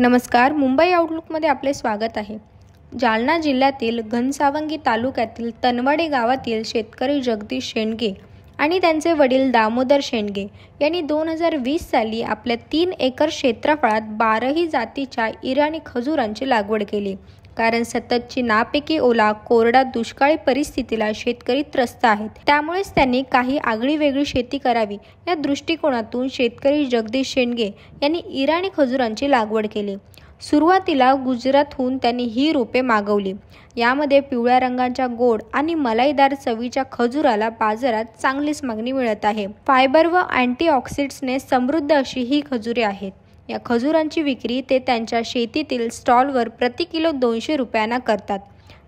नमस्कार, मुंबई आउटलुकमध्ये आपले स्वागत आहे। जालना जिल्ह्यातील घनसावंगी तालुक्यातील तनवाडी गावातील शेतकरी जगदीश शेंडगे आणि त्यांचे वडील दामोदर शेंडगे यांनी 2020 साली आपल्या 3 एकर क्षेत्रफळात 12ही जातीच्या इराणी खजुरांची लागवड केली। कारण सततची नापिकी ओला कोरडा दुष्काळी परिस्थितीला शेतकरी त्रस्त आहेत, त्यामुळेच त्यांनी काही आगळीवेगळी शेती करावी या दृष्टिकोनातून शेतकरी जगदीश शेंडगे यांनी इराणी खजुरांची लागवड केली। सुरुवातीला गुजरातहून त्यांनी ही रोपे मागवली। यामध्ये पिवळ्या रंगाच्या गोड आणि मलाईदार चवीच्या खजुराला बाजारात चांगलीच मागणी मिळत आहे। फायबर व अँटीऑक्सिडंट्सने समृद्ध अशी ही खजुरे आहेत। या खजुरांची विक्री ते त्यांच्या शेतीतील स्टॉलवर प्रति किलो 200 रुपयांना करतात,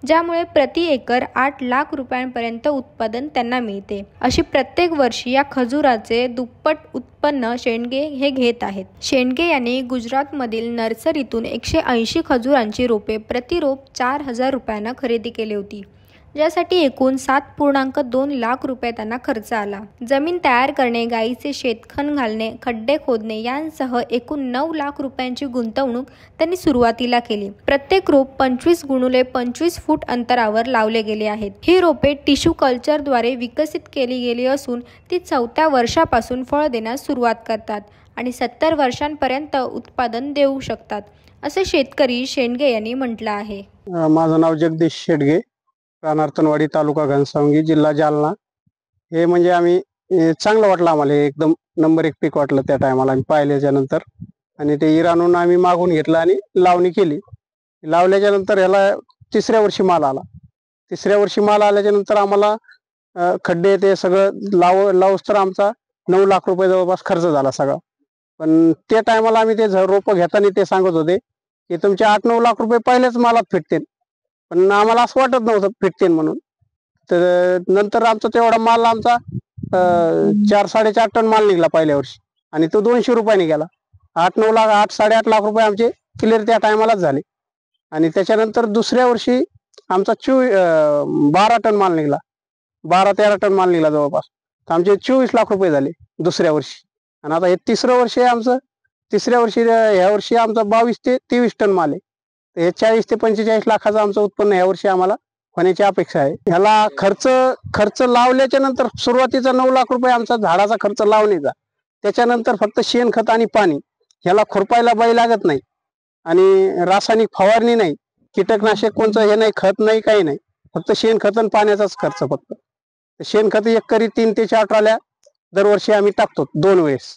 ज्यामुळे प्रति एकर 8 लाख रुपयांपर्यंत उत्पादन त्यांना मिळते। अशी प्रत्येक वर्षी या खजुराचे दुप्पट उत्पन्न शेंडगे हे घेत आहेत। शेंडगे यांनी गुजरातमधील नर्सरीतून 180 खजुरांची रोपे प्रति रोप 4000 रुपयांना खरेदी केली होती, ज्यासाठी एकूण 7.2 लाख रुपये त्यांना खर्च आला। जमीन तयार करणे, गाईचे शेतखत घालणे, खड्डे खोदणे यांसह एकूण 9 लाख रुपयांची गुंतवणूक त्यांनी सुरुवातीला केली। प्रत्येक रोप 25x25 फूट अंतरावर लावले गेले आहेत। ही रोपे टिश्यू कल्चरद्वारे विकसित केली गेली असून ती 4थ्या वर्षापासून फळ देण्यास सुरुवात करतात आणि 70 वर्षांपर्यंत उत्पादन देऊ शकतात, असे शेतकरी शेंडगे यांनी म्हटलं आहे। माझं नाव जगदीश शेंडगे, राहणार तनवाडी, तालुका घनसावंगी, जिल्हा जालना। हे म्हणजे आम्ही चांगलं वाटलं आम्हाला, एकदम नंबर 1 पीक वाटलं त्या टायमाला आम्ही पाहिल्याच्या नंतर। आणि ते इराणहून आम्ही मागून घेतलं आणि लावणी केली। लावल्याच्या नंतर ह्याला 3ऱ्या वर्षी माल आला। 3ऱ्या वर्षी माल आल्याच्या नंतर आम्हाला खड्डे ते सगळं लावूस तर आमचा 9 लाख रुपये जवळपास खर्च झाला सगळा। पण त्या टायमाला आम्ही ते रोपं घेताना ते सांगत होते की तुमचे 8-9 लाख रुपये पहिल्याच मालात फिटतील, पण आम्हाला असं वाटत नव्हतं फिटतील म्हणून। तर नंतर आमचा तेवढा माल आमचा 4-4.5 टन माल निघाला पहिल्या वर्षी, आणि तो 200 रुपयाने गेला। 8-9 लाख 8-8.5 लाख रुपये आमचे क्लिअर त्या टायमालाच झाले। आणि त्याच्यानंतर दुसऱ्या वर्षी आमचा 12 टन माल निघाला, 12-13 टन माल निघाला जवळपास। तर आमचे 24 लाख रुपये झाले दुसऱ्या वर्षी। आणि आता हे 3रं वर्ष आहे आमचं। 3ऱ्या वर्षी ह्या वर्षी आमचा 22 ते 23 टन माल आहे। तर हे 40 ते 45 लाखाचं आमचं उत्पन्न ह्या वर्षी आम्हाला होण्याची अपेक्षा आहे। ह्याला खर्च लावल्याच्या नंतर सुरुवातीचा 9 लाख रुपये आमचा झाडाचा खर्च लावण्याचा, त्याच्यानंतर फक्त शेणखत आणि पाणी। ह्याला खुरपायला बाई लागत नाही आणि रासायनिक फवारणी नाही, कीटकनाशक कोणतं हे नाही, खत नाही, काही नाही, फक्त शेणखत आणि पाण्याचाच खर्च फक्त। शेणखत एकरी 3 ते 4 ट्रॉल्या दरवर्षी आम्ही टाकतो 2 वेळेस।